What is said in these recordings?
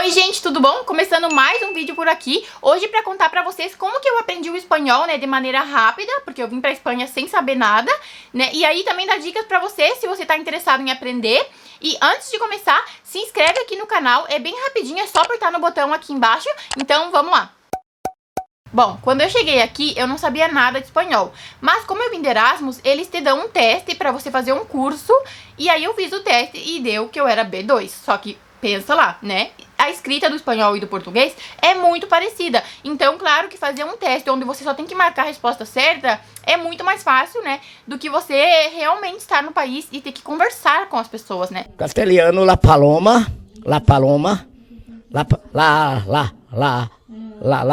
Oi gente, tudo bom? Começando mais um vídeo por aqui, hoje pra contar pra vocês como que eu aprendi o espanhol, né, de maneira rápida, porque eu vim pra Espanha sem saber nada, né, e aí também dar dicas pra você, se você tá interessado em aprender. E antes de começar, se inscreve aqui no canal, é bem rapidinho, é só apertar no botão aqui embaixo, então vamos lá. Bom, quando eu cheguei aqui, eu não sabia nada de espanhol, mas como eu vim de Erasmus, eles te dão um teste pra você fazer um curso, e aí eu fiz o teste e deu que eu era B2, só que pensa lá, né? A escrita do espanhol e do português é muito parecida, então claro que fazer um teste onde você só tem que marcar a resposta certa é muito mais fácil, né, do que você realmente estar no país e ter que conversar com as pessoas, né? Castelhano, La Paloma, La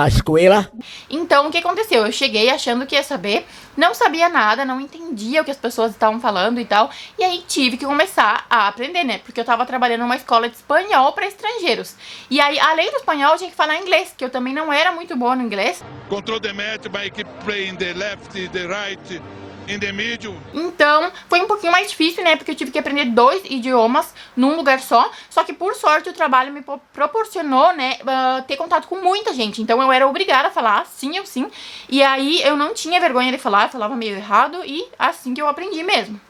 Escuela. Então, o que aconteceu? Eu cheguei achando que ia saber, não sabia nada, não entendia o que as pessoas estavam falando e tal, e aí tive que começar a aprender, né? Porque eu tava trabalhando numa escola de espanhol para estrangeiros. E aí, além do espanhol, eu tinha que falar inglês, que eu também não era muito boa no inglês. Control the match by keep playing the left, the right, in the middle. Então, foi um pouquinho mais difícil, né? Porque eu tive que aprender 2 idiomas num lugar só. Só que, por sorte, o trabalho me proporcionou, né, ter contato com muita gente. Então, eu era obrigada a falar sim ou sim. E aí, eu não tinha vergonha de falar, eu falava meio errado. E assim que eu aprendi mesmo.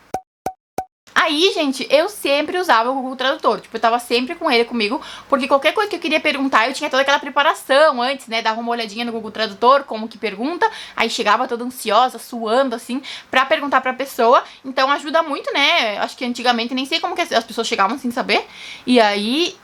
Aí, gente, eu sempre usava o Google Tradutor, tipo, eu tava sempre com ele comigo, porque qualquer coisa que eu queria perguntar, eu tinha toda aquela preparação antes, né, dava uma olhadinha no Google Tradutor, como que pergunta, aí chegava toda ansiosa, suando, assim, pra perguntar pra pessoa, então ajuda muito, né, acho que antigamente, nem sei como que as pessoas chegavam sem saber, e aí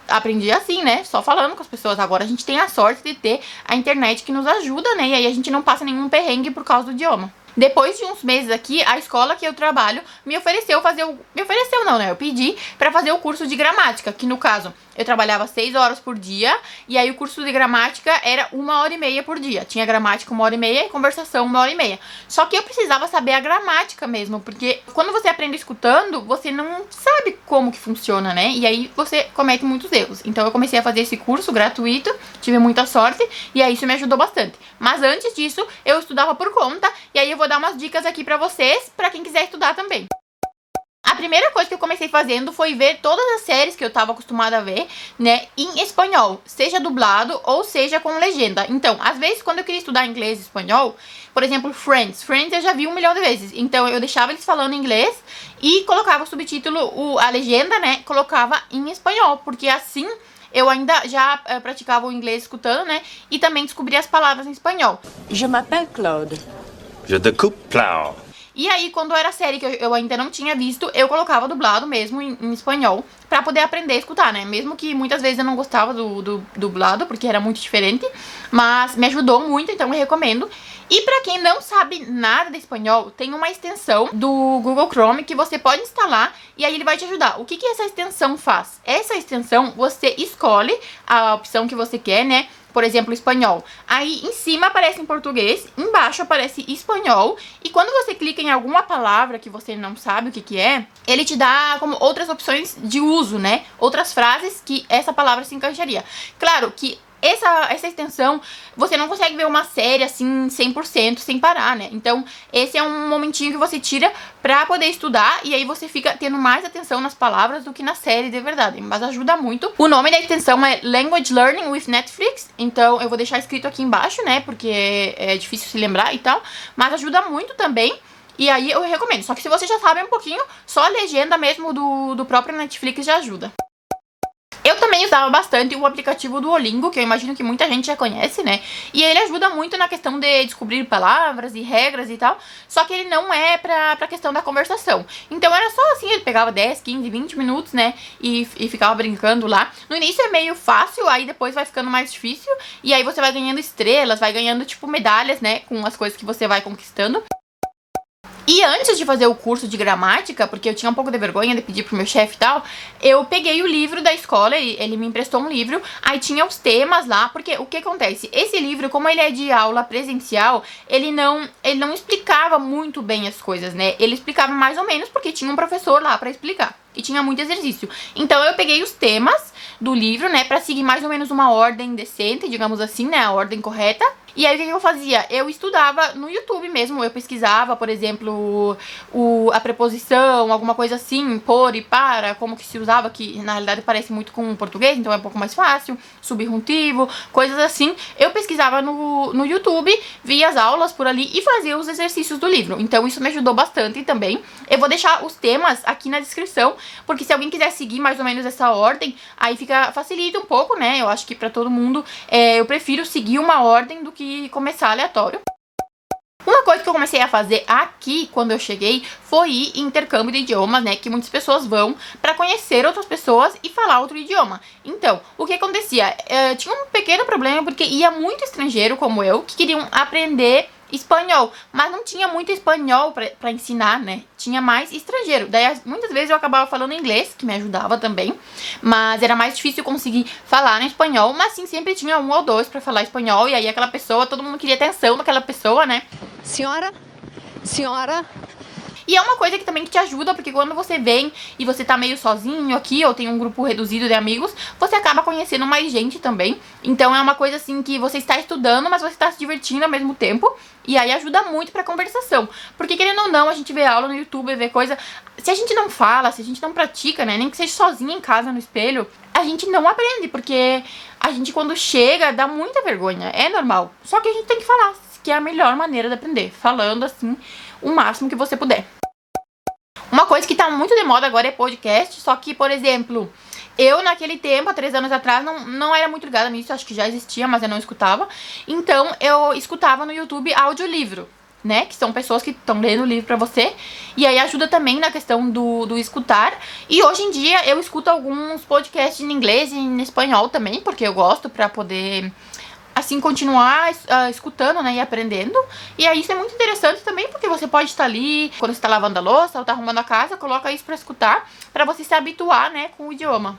aprendi assim, né, só falando com as pessoas. Agora a gente tem a sorte de ter a internet que nos ajuda, né, e aí a gente não passa nenhum perrengue por causa do idioma. Depois de uns meses aqui, a escola que eu trabalho me ofereceu fazer o... Me ofereceu não, né? Eu pedi pra fazer o curso de gramática, que no caso, eu trabalhava 6 horas por dia, e aí o curso de gramática era 1h30 por dia. Tinha gramática 1h30 e conversação 1h30. Só que eu precisava saber a gramática mesmo, porque quando você aprende escutando, você não sabe como que funciona, né? E aí você comete muitos erros. Então eu comecei a fazer esse curso gratuito, tive muita sorte, e aí isso me ajudou bastante. Mas antes disso, eu estudava por conta, e aí eu vou dar umas dicas aqui pra vocês, pra quem quiser estudar também. A primeira coisa que eu comecei fazendo foi ver todas as séries que eu tava acostumada a ver, né, em espanhol, seja dublado ou seja com legenda. Então, às vezes, quando eu queria estudar inglês e espanhol, por exemplo, Friends eu já vi 1 milhão de vezes. Então, eu deixava eles falando inglês e colocava o subtítulo, a legenda, né, colocava em espanhol, porque assim eu ainda já praticava o inglês escutando, né, e também descobria as palavras em espanhol. Je m'appelle Claude. Je découpe plau. E aí, quando era série que eu ainda não tinha visto, eu colocava dublado mesmo em espanhol, pra poder aprender a escutar, né? Mesmo que muitas vezes eu não gostava do dublado, porque era muito diferente, mas me ajudou muito, então eu recomendo. E pra quem não sabe nada de espanhol, tem uma extensão do Google Chrome que você pode instalar e aí ele vai te ajudar. O que que essa extensão faz? Essa extensão, você escolhe a opção que você quer, né? Por exemplo, espanhol. Aí em cima aparece em português, embaixo aparece espanhol. E quando você clica em alguma palavra que você não sabe o que que é, ele te dá como outras opções de uso, né? Outras frases que essa palavra se encaixaria. Claro que essa extensão, você não consegue ver uma série assim 100% sem parar, né? Então esse é um momentinho que você tira pra poder estudar e aí você fica tendo mais atenção nas palavras do que na série de verdade, mas ajuda muito. O nome da extensão é Language Learning with Netflix, então eu vou deixar escrito aqui embaixo, né? Porque é difícil se lembrar e tal, mas ajuda muito também. E aí eu recomendo, só que se você já sabe um pouquinho, só a legenda mesmo do próprio Netflix já ajuda. Eu também usava bastante o aplicativo do Duolingo, que eu imagino que muita gente já conhece, né? E ele ajuda muito na questão de descobrir palavras e regras e tal, só que ele não é pra questão da conversação. Então era só assim, ele pegava 10, 15, 20 minutos, né? E ficava brincando lá. No início é meio fácil, aí depois vai ficando mais difícil, e aí você vai ganhando estrelas, vai ganhando tipo medalhas, né? Com as coisas que você vai conquistando. E antes de fazer o curso de gramática, porque eu tinha um pouco de vergonha de pedir pro meu chefe e tal, eu peguei o livro da escola, ele me emprestou um livro, aí tinha os temas lá, porque o que acontece? Esse livro, como ele é de aula presencial, ele não explicava muito bem as coisas, né? Ele explicava mais ou menos porque tinha um professor lá pra explicar. e tinha muito exercício. Então eu peguei os temas do livro, né, pra seguir mais ou menos uma ordem decente, digamos assim, né, a ordem correta. E aí o que eu fazia? Eu estudava no YouTube mesmo, eu pesquisava, por exemplo, a preposição, alguma coisa assim, por e para, como que se usava, que na realidade parece muito com o português, então é um pouco mais fácil, subjuntivo, coisas assim. Eu pesquisava no YouTube, via as aulas por ali e fazia os exercícios do livro. Então isso me ajudou bastante também. Eu vou deixar os temas aqui na descrição, porque se alguém quiser seguir mais ou menos essa ordem, aí facilita um pouco, né? Eu acho que pra todo mundo, eu prefiro seguir uma ordem do que começar aleatório. Uma coisa que eu comecei a fazer aqui, quando eu cheguei, foi ir em intercâmbio de idiomas, né, que muitas pessoas vão pra conhecer outras pessoas e falar outro idioma. Então, o que acontecia? Tinha um pequeno problema, porque ia muito estrangeiro, como eu, que queriam aprender espanhol, mas não tinha muito espanhol pra ensinar, né? Tinha mais estrangeiro. Daí, muitas vezes eu acabava falando inglês, que me ajudava também, mas era mais difícil conseguir falar no espanhol, mas sim, sempre tinha um ou dois pra falar espanhol, e aí aquela pessoa, todo mundo queria atenção daquela pessoa, né? Senhora? Senhora? E é uma coisa que também te ajuda, porque quando você vem e você tá meio sozinho aqui, ou tem um grupo reduzido de amigos, você acaba conhecendo mais gente também. Então é uma coisa assim que você está estudando, mas você está se divertindo ao mesmo tempo. E aí ajuda muito pra conversação. Porque querendo ou não, a gente vê aula no YouTube, vê coisa... Se a gente não fala, se a gente não pratica, né, nem que seja sozinha em casa no espelho, a gente não aprende, porque a gente quando chega dá muita vergonha, é normal. Só que a gente tem que falar, que é a melhor maneira de aprender, falando assim o máximo que você puder. Uma coisa que tá muito de moda agora é podcast, só que, por exemplo, eu naquele tempo, há 3 anos atrás, não era muito ligada nisso, acho que já existia, mas eu não escutava. Então, eu escutava no YouTube audiolivro, né, que são pessoas que estão lendo o livro pra você, e aí ajuda também na questão do escutar. E hoje em dia eu escuto alguns podcasts em inglês e em espanhol também, porque eu gosto pra poder... assim, continuar escutando, né, e aprendendo. E aí isso é muito interessante também, porque você pode estar ali, quando você tá lavando a louça ou tá arrumando a casa, coloca isso pra escutar, pra você se habituar, né, com o idioma.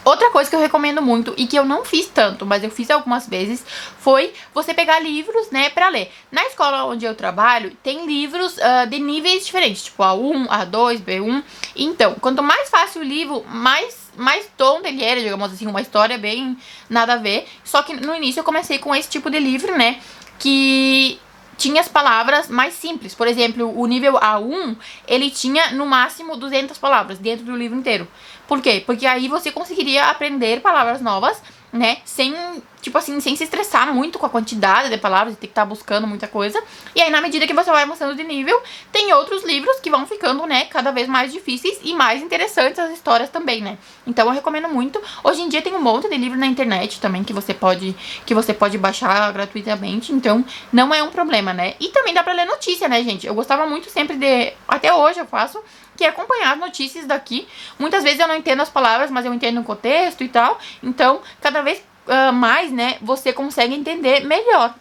Outra coisa que eu recomendo muito, e que eu não fiz tanto, mas eu fiz algumas vezes, foi você pegar livros, né, pra ler. Na escola onde eu trabalho, tem livros de níveis diferentes, tipo A1, A2, B1. Então, quanto mais fácil o livro, mais tonto ele era, digamos assim, uma história bem nada a ver. Só que no início eu comecei com esse tipo de livro, né, que tinha as palavras mais simples. Por exemplo, o nível A1, ele tinha no máximo 200 palavras dentro do livro inteiro. Por quê? Porque aí você conseguiria aprender palavras novas, né, sem, tipo assim, sem se estressar muito com a quantidade de palavras e ter que estar buscando muita coisa. E aí, na medida que você vai avançando de nível, tem outros livros que vão ficando, né, cada vez mais difíceis e mais interessantes as histórias também, né. Então eu recomendo muito. Hoje em dia tem um monte de livro na internet também que você pode baixar gratuitamente, então não é um problema, né. E também dá pra ler notícia, né, gente. Eu gostava muito sempre até hoje eu faço, que é acompanhar as notícias daqui. Muitas vezes eu não entendo as palavras, mas eu entendo o contexto e tal. Então, cada vez mais, né, você consegue entender melhor.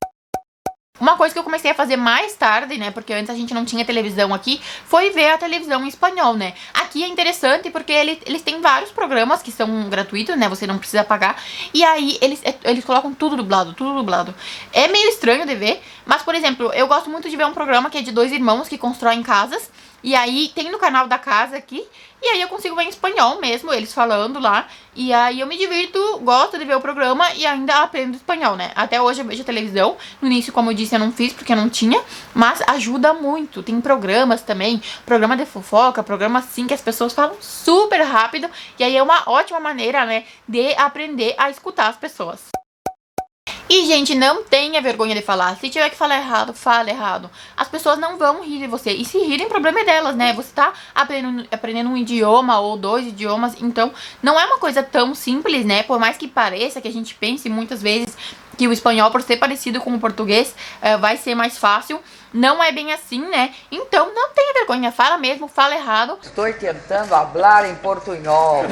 Uma coisa que eu comecei a fazer mais tarde, né, porque antes a gente não tinha televisão aqui, foi ver a televisão em espanhol, né. Aqui é interessante porque eles têm vários programas que são gratuitos, né, você não precisa pagar. E aí eles colocam tudo dublado, tudo dublado. É meio estranho de ver, mas, por exemplo, eu gosto muito de ver um programa que é de 2 irmãos que constroem casas. E aí tem no canal da casa aqui, e aí eu consigo ver em espanhol mesmo, eles falando lá. E aí eu me divirto, gosto de ver o programa e ainda aprendo espanhol, né? Até hoje eu vejo a televisão. No início, como eu disse, eu não fiz porque eu não tinha, mas ajuda muito. Tem programas também, programa de fofoca, programa assim que as pessoas falam super rápido. E aí é uma ótima maneira, né, de aprender a escutar as pessoas. E, gente, não tenha vergonha de falar. Se tiver que falar errado, fale errado. As pessoas não vão rir de você. E se rirem, o problema é delas, né? Você tá aprendendo um idioma ou 2 idiomas. Então, não é uma coisa tão simples, né? Por mais que pareça, que a gente pense muitas vezes que o espanhol, por ser parecido com o português, vai ser mais fácil. Não é bem assim, né? Então, não tenha vergonha. Fala mesmo, fala errado. Estou tentando falar em portunhol.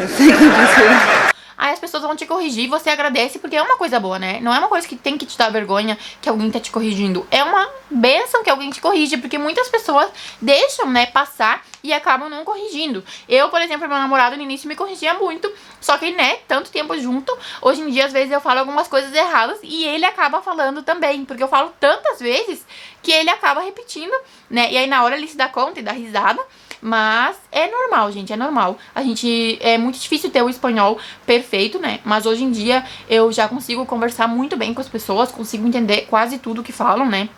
Aí as pessoas vão te corrigir, você agradece, porque é uma coisa boa, né? Não é uma coisa que tem que te dar vergonha que alguém tá te corrigindo. É uma bênção que alguém te corrige, porque muitas pessoas deixam, né, passar e acabam não corrigindo. Eu, por exemplo, meu namorado no início me corrigia muito, só que, né, tanto tempo junto, hoje em dia, às vezes eu falo algumas coisas erradas e ele acaba falando também, porque eu falo tantas vezes que ele acaba repetindo, né? E aí na hora ele se dá conta e dá risada. Mas é normal, gente, é normal. É muito difícil ter o espanhol perfeito, né? Mas hoje em dia eu já consigo conversar muito bem com as pessoas, consigo entender quase tudo que falam, né?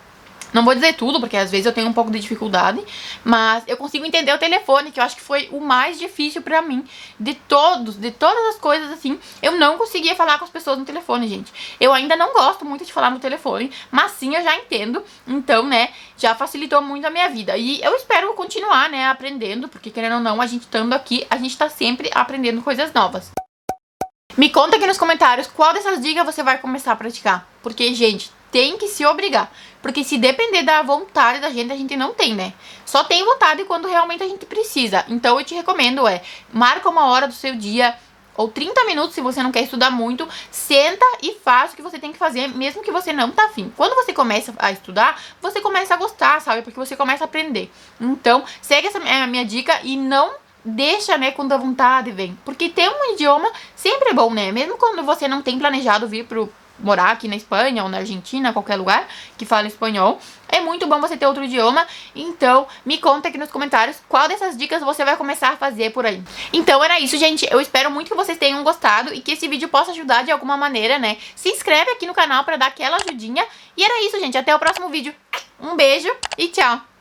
Não vou dizer tudo, porque às vezes eu tenho um pouco de dificuldade, mas eu consigo entender o telefone, que eu acho que foi o mais difícil pra mim. De todas as coisas, assim, eu não conseguia falar com as pessoas no telefone, gente. Eu ainda não gosto muito de falar no telefone, mas sim, eu já entendo. Então, né, já facilitou muito a minha vida. E eu espero continuar, né, aprendendo, porque querendo ou não, a gente estando aqui, a gente tá sempre aprendendo coisas novas. Me conta aqui nos comentários qual dessas dicas você vai começar a praticar. Porque, gente, tem que se obrigar. Porque se depender da vontade da gente, a gente não tem, né? Só tem vontade quando realmente a gente precisa. Então eu te recomendo, marca uma hora do seu dia, ou 30 minutos se você não quer estudar muito, senta e faz o que você tem que fazer, mesmo que você não tá afim. Quando você começa a estudar, você começa a gostar, sabe? Porque você começa a aprender. Então, segue essa minha dica e não deixa, né, quando a vontade vem. Porque ter um idioma sempre é bom, né? Mesmo quando você não tem planejado vir morar aqui na Espanha ou na Argentina, qualquer lugar que fala espanhol, é muito bom você ter outro idioma. Então, me conta aqui nos comentários qual dessas dicas você vai começar a fazer por aí. Então, era isso, gente. Eu espero muito que vocês tenham gostado e que esse vídeo possa ajudar de alguma maneira, né? Se inscreve aqui no canal pra dar aquela ajudinha. E era isso, gente. Até o próximo vídeo. Um beijo e tchau!